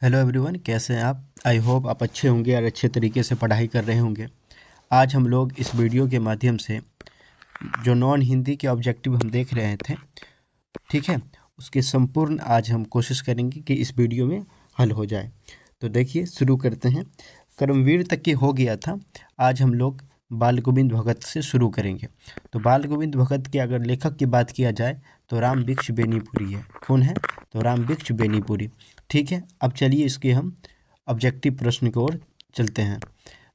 Hello everyone, कैसे हैं आप। आई होप आप अच्छे होंगे और अच्छे तरीके से पढ़ाई कर रहे होंगे। आज हम लोग इस वीडियो के माध्यम से जो नॉन हिंदी के ऑब्जेक्टिव हम देख रहे थे, ठीक है, उसके संपूर्ण आज हम कोशिश करेंगे कि इस वीडियो में हल हो जाए। तो देखिए, शुरू करते हैं। कर्मवीर तक की हो गया था, आज हम लोग बाल गोविंद भगत से शुरू करेंगे। तो बाल गोविंद भगत के अगर लेखक की बात किया जाए तो राम वृक्ष बेनीपुरी है। कौन है? तो राम वृक्ष बेनीपुरी। ठीक है, अब चलिए इसके हम ऑब्जेक्टिव प्रश्न की ओर चलते हैं।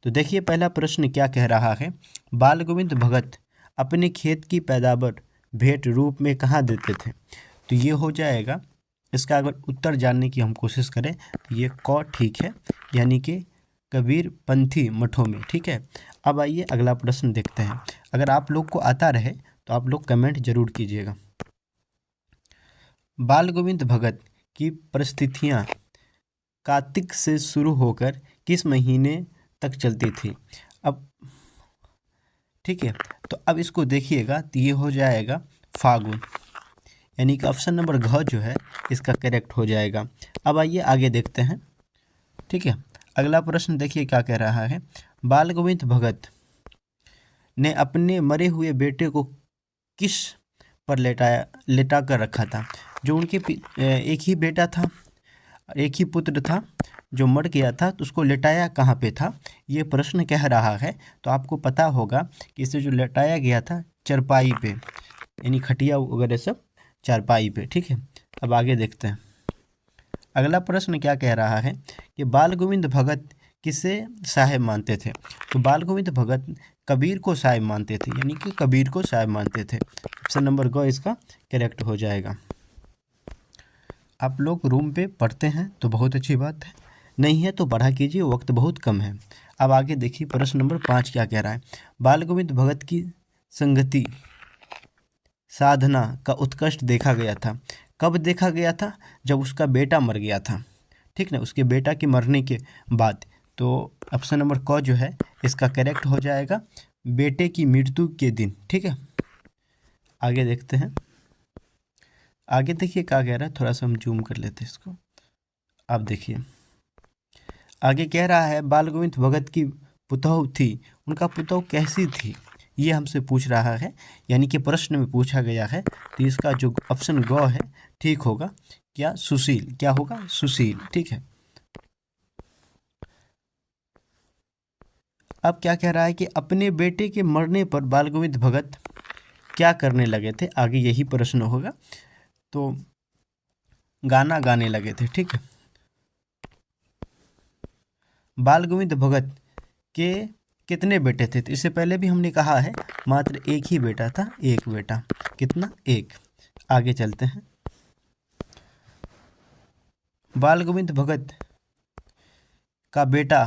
तो देखिए, पहला प्रश्न क्या कह रहा है। बाल गोविंद भगत अपने खेत की पैदावार भेंट रूप में कहाँ देते थे? तो ये हो जाएगा, इसका अगर उत्तर जानने की हम कोशिश करें तो ये क ठीक है, यानी कि कबीर पंथी मठों में। ठीक है, अब आइए अगला प्रश्न देखते हैं। अगर आप लोग को आता रहे तो आप लोग कमेंट जरूर कीजिएगा। बाल गोविंद भगत की परिस्थितियाँ कार्तिक से शुरू होकर किस महीने तक चलती थी? अब ठीक है, तो अब इसको देखिएगा तो ये हो जाएगा फागुन, यानी कि ऑप्शन नंबर घ जो है इसका करेक्ट हो जाएगा। अब आइए आगे देखते हैं। ठीक है, अगला प्रश्न देखिए क्या कह रहा है। बाल गोविंद भगत ने अपने मरे हुए बेटे को किस पर लेटा कर रखा था? जो उनके एक ही बेटा था, एक ही पुत्र था जो मर गया था, तो उसको लेटाया कहाँ पे था, ये प्रश्न कह रहा है। तो आपको पता होगा कि इसे जो लेटाया गया था चरपाई पे, यानी खटिया वगैरह सब चारपाई पे। ठीक है, अब आगे देखते हैं। अगला प्रश्न क्या कह रहा है कि बाल गोविंद भगत किसे साहेब मानते थे? तो बाल गोविंद भगत कबीर को साहेब मानते थे, यानी कि कबीर को साहेब मानते थे। ऑप्शन नंबर ग इसका करेक्ट हो जाएगा। आप लोग रूम पे पढ़ते हैं तो बहुत अच्छी बात है, नहीं है तो पढ़ा कीजिए, वक्त बहुत कम है। अब आगे देखिए, प्रश्न नंबर 5 क्या कह रहा है। बाल गोविंद भगत की संगति साधना का उत्कर्ष देखा गया था। कब देखा गया था? जब उसका बेटा मर गया था। ठीक ना, उसके बेटा के मरने के बाद। तो ऑप्शन नंबर क जो है इसका करेक्ट हो जाएगा, बेटे की मृत्यु के दिन। ठीक है, आगे देखते हैं। आगे देखिए क्या कह रहा है, थोड़ा सा हम जूम कर लेते हैं इसको। अब देखिए आगे कह रहा है, बाल गोविंद भगत की पुतौह थी, उनका पुतौह कैसी थी, ये हमसे पूछ रहा है, यानी कि प्रश्न में पूछा गया है। तो इसका जो ऑप्शन ग है ठीक होगा। क्या? सुशील। क्या होगा? सुशील। ठीक है, अब क्या कह रहा है कि अपने बेटे के मरने पर बाल गोविंद भगत क्या करने लगे थे? आगे यही प्रश्न होगा। तो गाना गाने लगे थे। ठीक है, बाल गोविंद भगत के कितने बेटे थे? तो इससे पहले भी हमने कहा है मात्र एक ही बेटा था, एक बेटा। कितना? एक। आगे चलते हैं। बाल गोविंद भगत का बेटा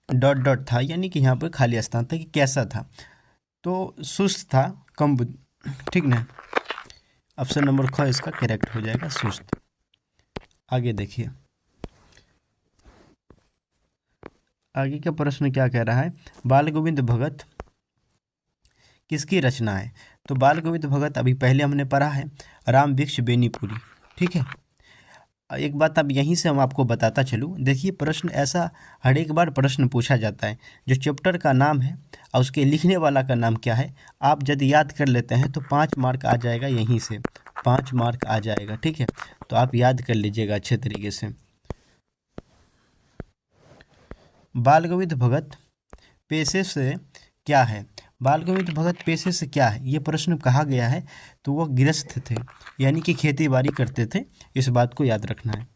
डॉट डॉट था, यानी कि यहाँ पर खाली स्थान था, कि कैसा था? तो सुस्त था, कम ठीक ना, ऑप्शन नंबर ख इसका करेक्ट हो जाएगा, सुस्त। आगे देखिए, आगे का प्रश्न क्या कह रहा है। बाल गोविंद भगत किसकी रचना है? तो बाल गोविंद भगत अभी पहले हमने पढ़ा है, राम वृक्ष बेनीपुरी। ठीक है, एक बात अब यहीं से हम आपको बताता चलूँ। देखिए, प्रश्न ऐसा हर एक बार प्रश्न पूछा जाता है, जो चैप्टर का नाम है और उसके लिखने वाला का नाम क्या है, आप यदि याद कर लेते हैं तो 5 मार्क आ जाएगा, यहीं से 5 मार्क आ जाएगा। ठीक है, तो आप याद कर लीजिएगा अच्छे तरीके से। बाल गोविंद भगत पेशे से क्या है? बाल गोविंद भगत पेशे से क्या है, ये प्रश्न कहा गया है। तो वो गृहस्थ थे, यानी कि खेती बाड़ी करते थे, इस बात को याद रखना है।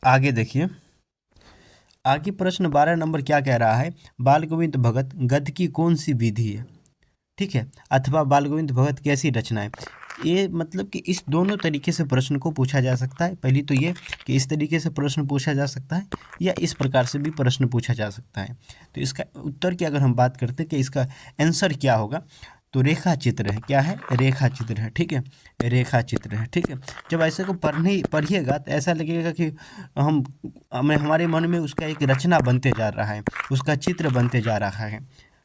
आगे देखिए, आगे प्रश्न 12 नंबर क्या कह रहा है। बाल गोविंद भगत गद्य की कौन सी विधि है? ठीक है, अथवा बाल गोविंद भगत कैसी रचना है? ये मतलब कि इस दोनों तरीके से प्रश्न को पूछा जा सकता है। पहली तो ये कि इस तरीके से प्रश्न पूछा जा सकता है, या इस प्रकार से भी प्रश्न पूछा जा सकता है। तो इसका उत्तर की अगर हम बात करते हैं कि इसका आंसर क्या होगा, तो रेखा चित्र है। क्या है? रेखा चित्र है। ठीक है, रेखा चित्र है। ठीक है, जब ऐसे को पढ़िएगा तो ऐसा लगेगा कि हमारे मन में उसका एक रचना बनते जा रहा है, उसका चित्र बनते जा रहा है।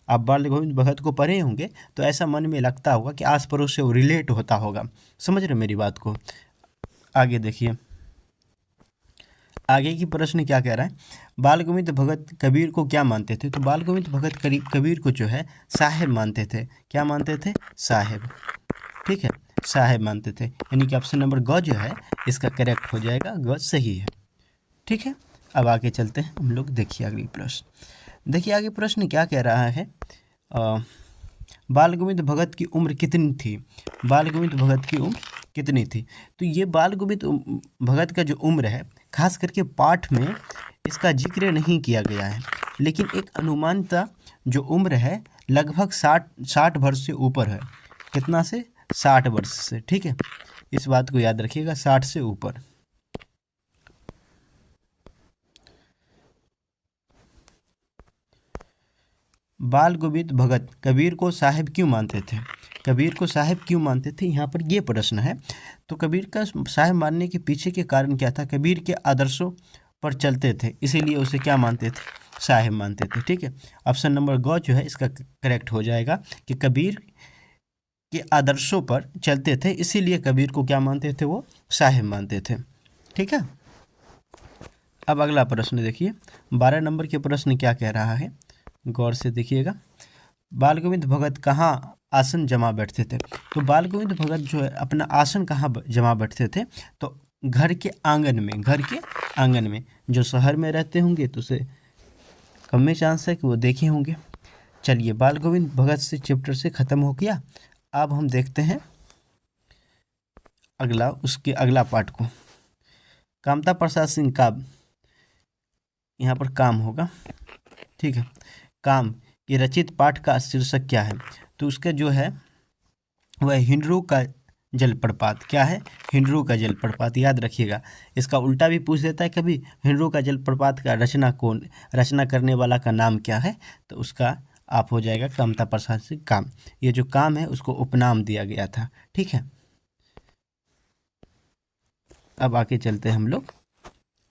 आप बाल गोविंद भगत को पढ़े होंगे तो ऐसा मन में लगता होगा कि आस पड़ोस से वो रिलेट होता होगा। समझ रहे मेरी बात को? आगे देखिए, आगे की प्रश्न क्या कह रहा है। बाल गोविंद भगत कबीर को क्या मानते थे। तो बाल गोविंद भगत कबीर को जो है साहेब मानते थे। क्या मानते थे? साहेब। ठीक है, साहेब मानते थे, यानी कि ऑप्शन नंबर ग जो है इसका करेक्ट हो जाएगा, ग सही है। ठीक है, अब आगे चलते हैं हम लोग। देखिए अगली प्रश्न, देखिए आगे प्रश्न क्या कह रहा है। बाल गोविंद भगत की उम्र कितनी थी। बाल गोविंद भगत की उम्र कितनी थी। तो ये बाल गोविंद भगत का जो उम्र है, खास करके पाठ में इसका जिक्र नहीं किया गया है, लेकिन एक अनुमानता जो उम्र है लगभग 60 वर्ष से ऊपर है। कितना से? 60 वर्ष से। ठीक है, इस बात को याद रखिएगा, 60 से ऊपर। बाल गोविंद भगत कबीर को साहिब क्यों मानते थे। कबीर को साहिब क्यों मानते थे, यहाँ पर ये प्रश्न है। तो कबीर का साहिब मानने के पीछे के कारण क्या था? कबीर के आदर्शों पर चलते थे, इसीलिए उसे क्या मानते थे? साहिब मानते थे। ठीक है, ऑप्शन नंबर ग जो है इसका करेक्ट हो जाएगा कि कबीर के आदर्शों पर चलते थे, इसीलिए कबीर को क्या मानते थे? वो साहिब मानते थे। ठीक है, अब अगला प्रश्न देखिए, 12 नंबर के प्रश्न क्या कह रहा है, गौर से देखिएगा। बाल गोविंद भगत कहाँ आसन जमा बैठते थे। तो बाल गोविंद भगत जो है अपना आसन कहाँ जमा बैठते थे? तो घर के आंगन में। घर के आंगन में। जो शहर में रहते होंगे तो उसे कम में चांस है कि वो देखे होंगे। चलिए, बाल गोविंद भगत से चैप्टर से ख़त्म हो गया। अब हम देखते हैं अगला, उसके अगला पार्ट को। कामता प्रसाद सिंह का यहाँ पर काम होगा। ठीक है, काम ये रचित पाठ का शीर्षक क्या है। तो उसका जो है वह हिंडरू का जलप्रपात। क्या है? हिंडरू का जलप्रपात। याद रखिएगा, इसका उल्टा भी पूछ देता है कभी, हिंडरू का जलप्रपात का रचना करने वाला का नाम क्या है। तो उसका आप हो जाएगा कामता प्रसाद सिंह काम। ये जो काम है उसको उपनाम दिया गया था। ठीक है, अब आगे चलते हैं हम लोग।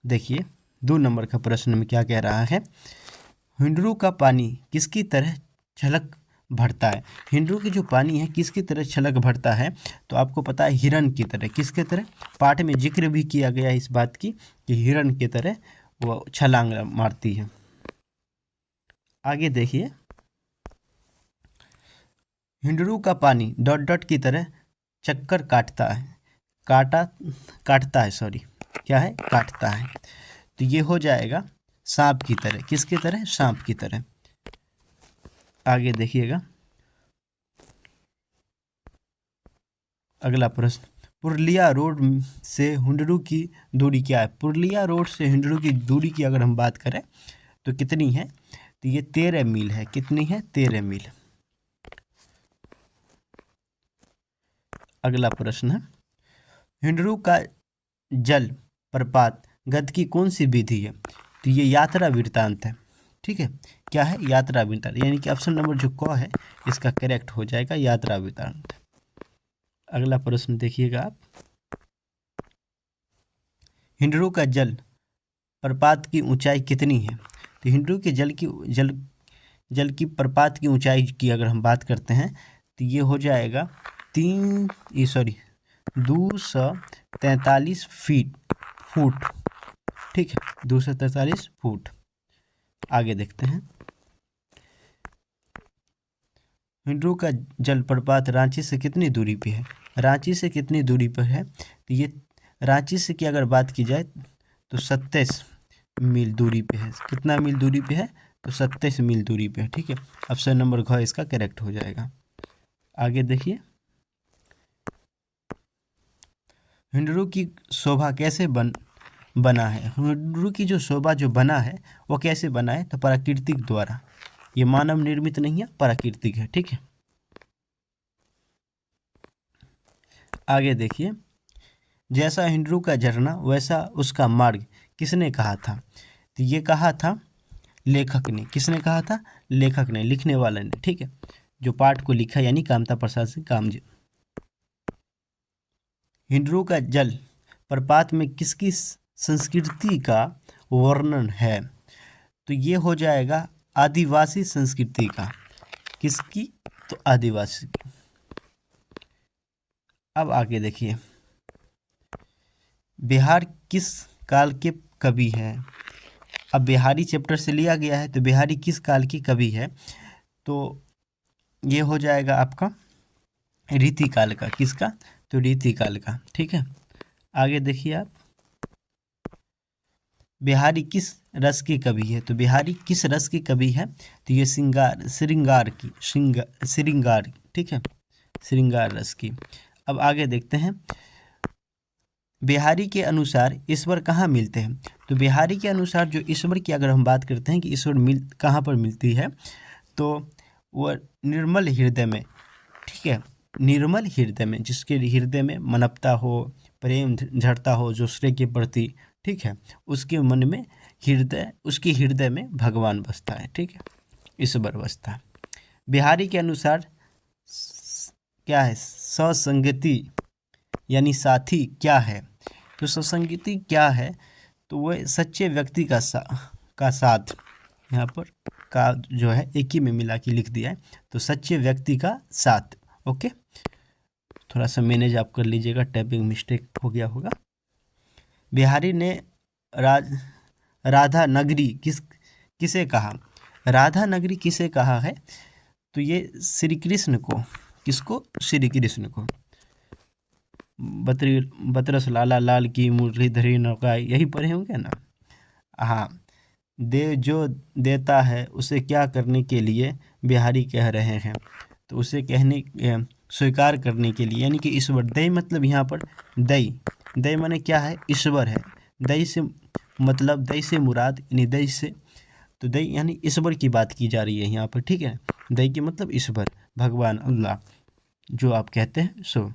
देखिए 2 नंबर का प्रश्न में क्या कह रहा है। हिंडरू का पानी किसकी तरह छलक भरता है। हिंडरू की जो पानी है किसकी तरह छलक भरता है। तो आपको पता है हिरण की तरह। किसके तरह? पाठ में जिक्र भी किया गया है इस बात की कि हिरण की तरह वो छलांग मारती है। आगे देखिए, हिंडरू का पानी डॉट डॉट की तरह चक्कर काटता है। काटता है, सॉरी, क्या है? काटता है। तो ये हो जाएगा सांप की तरह। किसकी तरह? सांप की तरह। आगे देखिएगा, अगला प्रश्न, पुरुलिया रोड से हिंडरू की दूरी क्या है। पुरुलिया रोड से हिंडरू की दूरी की अगर हम बात करें तो कितनी है। तो ये 13 मील है। कितनी है? 13 मील। अगला प्रश्न है, हिंडरू का जल प्रपात गद की कौन सी विधि है। तो ये यात्रा वृत्तांत है। ठीक है, क्या है? यात्रा वृत्तांत, यानी कि ऑप्शन नंबर जो क है इसका करेक्ट हो जाएगा, यात्रा वृत्तांत। अगला प्रश्न देखिएगा आप, हिंडरू का जल प्रपात की ऊंचाई कितनी है। तो हिंडरू के जल की प्रपात की ऊंचाई की अगर हम बात करते हैं तो ये हो जाएगा 243 फुट। ठीक है, 243 फुट। आगे देखते हैं, हिंडरू का जलप्रपात रांची से कितनी दूरी पे है। रांची से कितनी दूरी पर है। तो ये रांची से की अगर बात की जाए तो 27 मील दूरी पे है। कितना मील दूरी पे है। तो 27 मील दूरी पे है। ठीक है, ऑप्शन नंबर घ इसका करेक्ट हो जाएगा। आगे देखिए, हिंडरू की शोभा कैसे बना है। हिंडरू की जो शोभा जो बना है वो कैसे बना है। तो प्राकृतिक द्वारा। ये मानव निर्मित नहीं है, प्राकृतिक है। ठीक है, आगे देखिए, जैसा हिंडरू का झरना वैसा उसका मार्ग किसने कहा था। तो ये कहा था लेखक ने। किसने कहा था? लेखक ने, लिखने वाले ने। ठीक है, जो पाठ को लिखा यानी कामता प्रसाद सिंह कामजी। हिंडरू का जल प्रपात में किसकी संस्कृति का वर्णन है। तो ये हो जाएगा आदिवासी संस्कृति का। किसकी? तो आदिवासी की। अब आगे देखिए, बिहार किस काल के कवि हैं? अब बिहारी चैप्टर से लिया गया है, तो बिहारी किस काल की कवि है? तो ये हो जाएगा आपका रीतिकाल का। किसका? तो रीतिकाल का। ठीक है, आगे देखिए आप, बिहारी किस रस के कवि है? तो बिहारी किस रस के कवि है? तो ये श्रृंगार, ठीक है, श्रृंगार रस की। अब आगे देखते हैं, बिहारी के अनुसार ईश्वर कहाँ मिलते हैं? तो बिहारी के अनुसार जो ईश्वर की अगर हम बात करते हैं कि ईश्वर कहाँ पर मिलती है, तो वह निर्मल हृदय में। ठीक है, निर्मल हृदय में, जिसके हृदय में मनपता हो, प्रेम झरता हो दूसरे के प्रति, ठीक है, उसके मन में उसके हृदय में भगवान बसता है। ठीक है, ईश्वर बसता है। बिहारी के अनुसार क्या है? ससंगति यानी साथी क्या है? तो ससंगति क्या है? तो वह सच्चे व्यक्ति का साथ, यहाँ पर का जो है एक ही में मिला के लिख दिया है, तो सच्चे व्यक्ति का साथ। ओके, थोड़ा सा मैनेज आप कर लीजिएगा, टाइपिंग मिस्टेक हो गया होगा। बिहारी ने राधा नगरी किसे कहा? राधा नगरी किसे कहा है? तो ये श्री कृष्ण को। किसको? श्री कृष्ण को। बतरस लाला लाल की मुरलीधरी नौका, यही पढ़े होंगे ना। हाँ, जो देता है उसे क्या करने के लिए बिहारी कह रहे हैं? तो उसे स्वीकार करने के लिए, यानी कि ईश्वर। दई मतलब यहाँ पर दई माने क्या है? ईश्वर है। दई से मतलब, दई से मुराद, यानी दई से, तो दई यानी ईश्वर की बात की जा रही है यहाँ पर। ठीक है, दई के मतलब ईश्वर, भगवान, अल्लाह जो आप कहते हैं सो।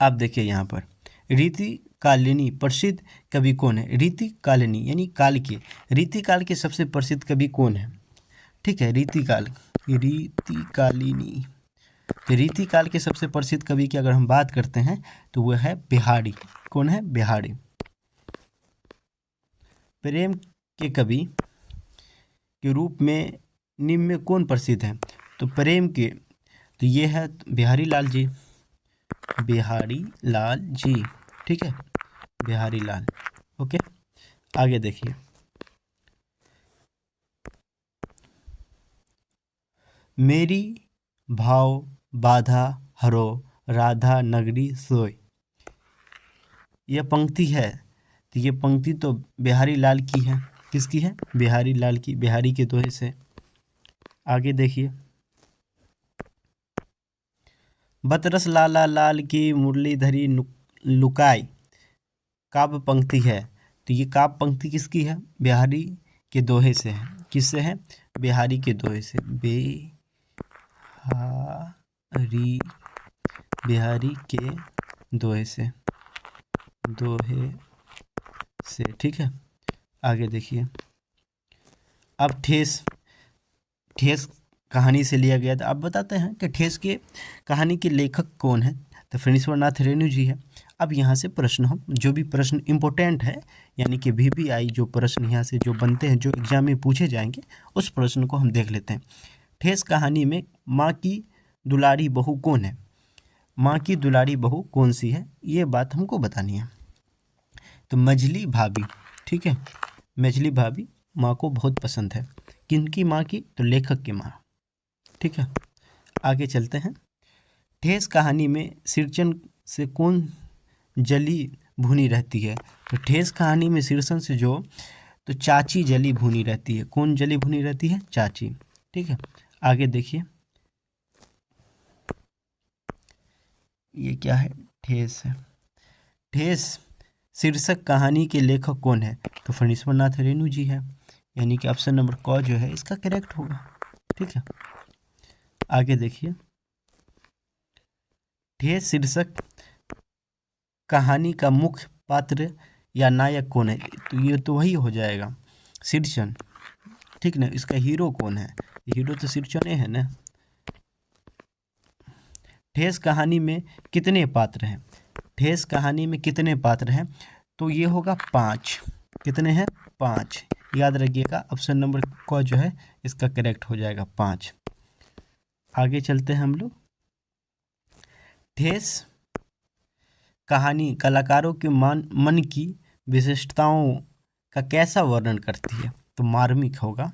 आप देखिए यहाँ पर, रीति कालिनी प्रसिद्ध कवि कौन है? रीति कालिनी यानी काल के, रीति काल के सबसे प्रसिद्ध कवि कौन है? ठीक है, रीति कालिनी। तो रीति काल के सबसे प्रसिद्ध कवि की अगर हम बात करते हैं तो वह है बिहारी। कौन है? बिहारी। प्रेम के कवि के रूप में निम्न में कौन प्रसिद्ध है? तो प्रेम के, तो ये है बिहारी लाल जी। ठीक है, बिहारी लाल। ओके, आगे देखिए, मेरी भाव बाधा हरो राधा नगरी सोय, यह पंक्ति है। तो ये पंक्ति तो बिहारी लाल की है। किसकी है? बिहारी लाल की, बिहारी के दोहे से। आगे देखिए, बतरस लाला लाल की मुरलीधरी लुकाई काव्य पंक्ति है। तो ये काव्य पंक्ति किसकी है? बिहारी के दोहे से है। किससे है? बिहारी के दोहे से। बिहारी के दोहे से, ठीक है, आगे देखिए। अब ठेस कहानी से लिया गया था। अब बताते हैं कि ठेस के कहानी के लेखक कौन है? तो फणीश्वरनाथ रेणु जी है। अब यहाँ से प्रश्न, हम जो भी प्रश्न इम्पोर्टेंट है, यानी कि VPI जो प्रश्न यहाँ से जो बनते हैं, जो एग्जाम में पूछे जाएंगे, उस प्रश्न को हम देख लेते हैं। ठेस कहानी में माँ की दुलारी बहू कौन है? माँ की दुलारी बहू कौन सी है? ये बात हमको बतानी है। तो मझली भाभी। ठीक है, मझली भाभी माँ को बहुत पसंद है। किनकी माँ की? तो लेखक की माँ। ठीक है, आगे चलते हैं। ठेस कहानी में शीर्षन से कौन जली भुनी रहती है? तो ठेस कहानी में शीर्षन से जो, तो चाची जली भुनी रहती है। कौन जली भुनी रहती है? चाची। ठीक है, आगे देखिए, ये क्या है? ठेस है। ठेस शीर्षक कहानी के लेखक कौन है? तो फणीश्वरनाथ रेणु जी है, यानी कि ऑप्शन नंबर क जो है इसका करेक्ट होगा। ठीक है, आगे देखिए, ठेस शीर्षक कहानी का मुख्य पात्र या नायक कौन है? तो ये तो वही हो जाएगा, शीर्षण। ठीक ना, इसका हीरो कौन है? हीरो तो शीर्षण है ना। ठेस कहानी में कितने पात्र हैं? ठेस कहानी में कितने पात्र हैं? तो ये होगा 5। कितने हैं? 5। याद रखिएगा, ऑप्शन नंबर क जो है इसका करेक्ट हो जाएगा 5। आगे चलते हैं हम लोग। ठेस कहानी कलाकारों के मन की विशिष्टताओं का कैसा वर्णन करती है? तो मार्मिक होगा।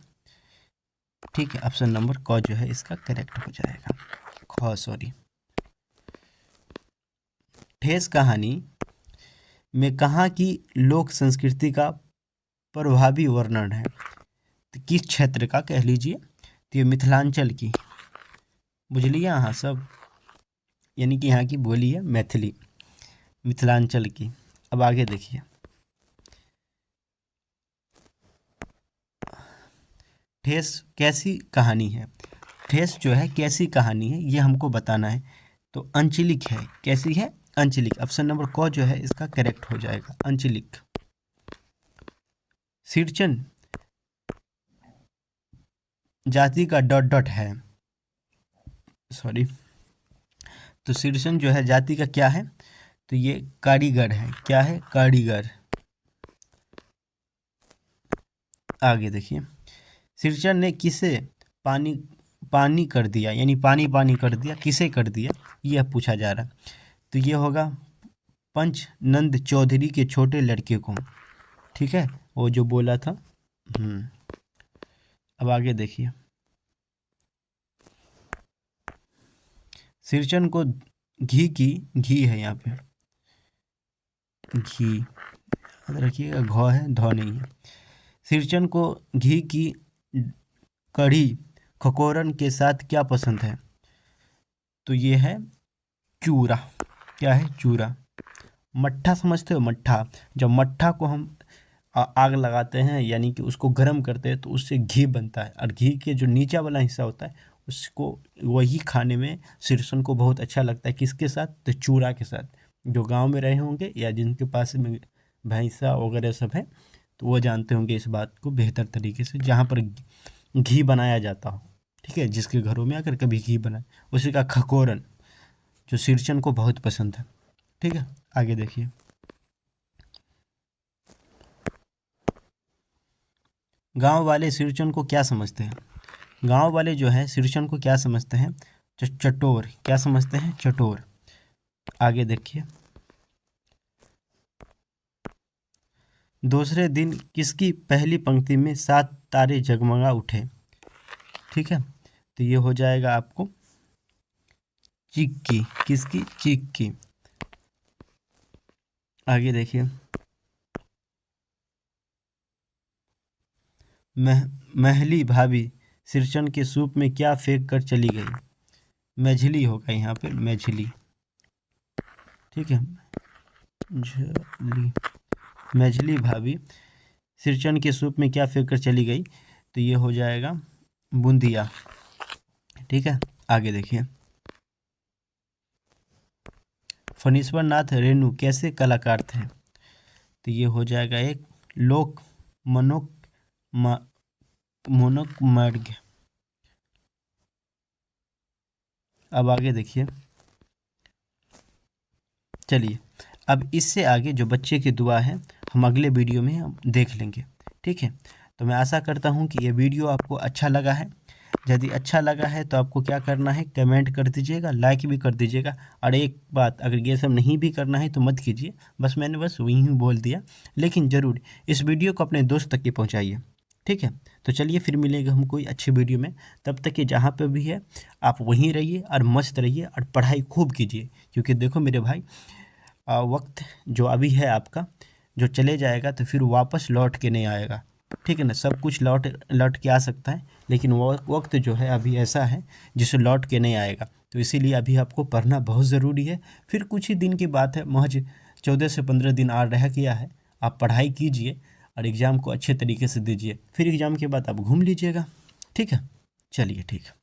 ठीक है, ऑप्शन नंबर क जो है इसका करेक्ट हो जाएगा। सॉरी। ठेस कहानी में कहाँ की लोक संस्कृति का प्रभावी वर्णन है? तो किस क्षेत्र का कह लीजिए? तो ये मिथिलांचल की, बुझलिए यहाँ सब, यानी कि यहाँ की बोली है मैथिली, मिथिलांचल की। अब आगे देखिए, ठेस कैसी कहानी है? ठेस जो है कैसी कहानी है ये हमको बताना है। तो अंचलिक है। कैसी है? अंचलिक। ऑप्शन नंबर क जो है इसका करेक्ट हो जाएगा, अंचलिक। सिरचन जाति का डॉट डॉट है, सॉरी। तो सिरचन जो है जाति का क्या है? तो ये कारीगर है। क्या है? कारीगर। आगे देखिए, सिरचन ने किसे पानी पानी कर दिया, यानी पानी पानी कर दिया, किसे कर दिया, यह पूछा जा रहा है। तो ये होगा पंच नंद चौधरी के छोटे लड़के को। ठीक है, वो जो बोला था। अब आगे देखिए, सिरचन को घी है यहाँ पे, घी याद रखिएगा, घ है, ध नहीं है। सिरचन को घी की कढ़ी खकोरन के साथ क्या पसंद है? तो ये है चूरा। क्या है? चूरा। मट्ठा समझते हो? मट्ठा, जब मट्ठा को हम आग लगाते हैं, यानी कि उसको गर्म करते हैं, तो उससे घी बनता है, और घी के जो नीचा वाला हिस्सा होता है उसको, वही खाने में सिरसन को बहुत अच्छा लगता है। किसके साथ? तो चूरा के साथ। जो गांव में रहे होंगे या जिनके पास में भैंसा वगैरह सब है, तो वो जानते होंगे इस बात को बेहतर तरीके से, जहाँ पर घी बनाया जाता हो। ठीक है, जिसके घरों में अगर कभी घी बनाए, उसी का खकोरन जो सिरचन को बहुत पसंद है। ठीक है, आगे देखिए, गांव वाले सिरचन को क्या समझते हैं? गांव वाले जो है सिरचन को क्या समझते हैं? चटोर। क्या समझते हैं? चटोर। आगे देखिए, दूसरे दिन किसकी पहली पंक्ति में 7 तारे जगमगा उठे? ठीक है, तो ये हो जाएगा आपको चीक की। किसकी? चीक की। आगे देखिए, महली भाभी सिरचन के सूप में क्या फेंक कर चली गई? मेझली होगा यहाँ पे, मेझली। ठीक है, झली। मेझली भाभी सिरचन के सूप में क्या फेंक कर चली गई? तो ये हो जाएगा बूंदिया। ठीक है, आगे देखिए, फणीश्वर नाथ रेणु कैसे कलाकार थे? तो ये हो जाएगा एक लोक मोनोक। अब आगे देखिए, चलिए अब इससे आगे जो बच्चे की दुआ है हम अगले वीडियो में हम देख लेंगे। ठीक है, तो मैं आशा करता हूँ कि ये वीडियो आपको अच्छा लगा है। यदि अच्छा लगा है तो आपको क्या करना है, कमेंट कर दीजिएगा, लाइक भी कर दीजिएगा। और एक बात, अगर ये सब नहीं भी करना है तो मत कीजिए, बस मैंने वही बोल दिया, लेकिन ज़रूर इस वीडियो को अपने दोस्त तक ही पहुँचाइए। ठीक है, तो चलिए फिर मिलेंगे हम कोई अच्छी वीडियो में। तब तक कि जहाँ पे भी है आप वहीं रहिए और मस्त रहिए और पढ़ाई खूब कीजिए, क्योंकि देखो मेरे भाई, वक्त जो अभी है आपका, जो चले जाएगा तो फिर वापस लौट के नहीं आएगा। ठीक है ना, सब कुछ लौट के आ सकता है, लेकिन वो वक्त जो है अभी ऐसा है जिसे लौट के नहीं आएगा। तो इसीलिए अभी आपको पढ़ना बहुत ज़रूरी है। फिर कुछ ही दिन की बात है, महज 14 से 15 दिन और रह गया है। आप पढ़ाई कीजिए और एग्ज़ाम को अच्छे तरीके से दीजिए, फिर एग्ज़ाम के बाद आप घूम लीजिएगा। ठीक है, चलिए ठीक है।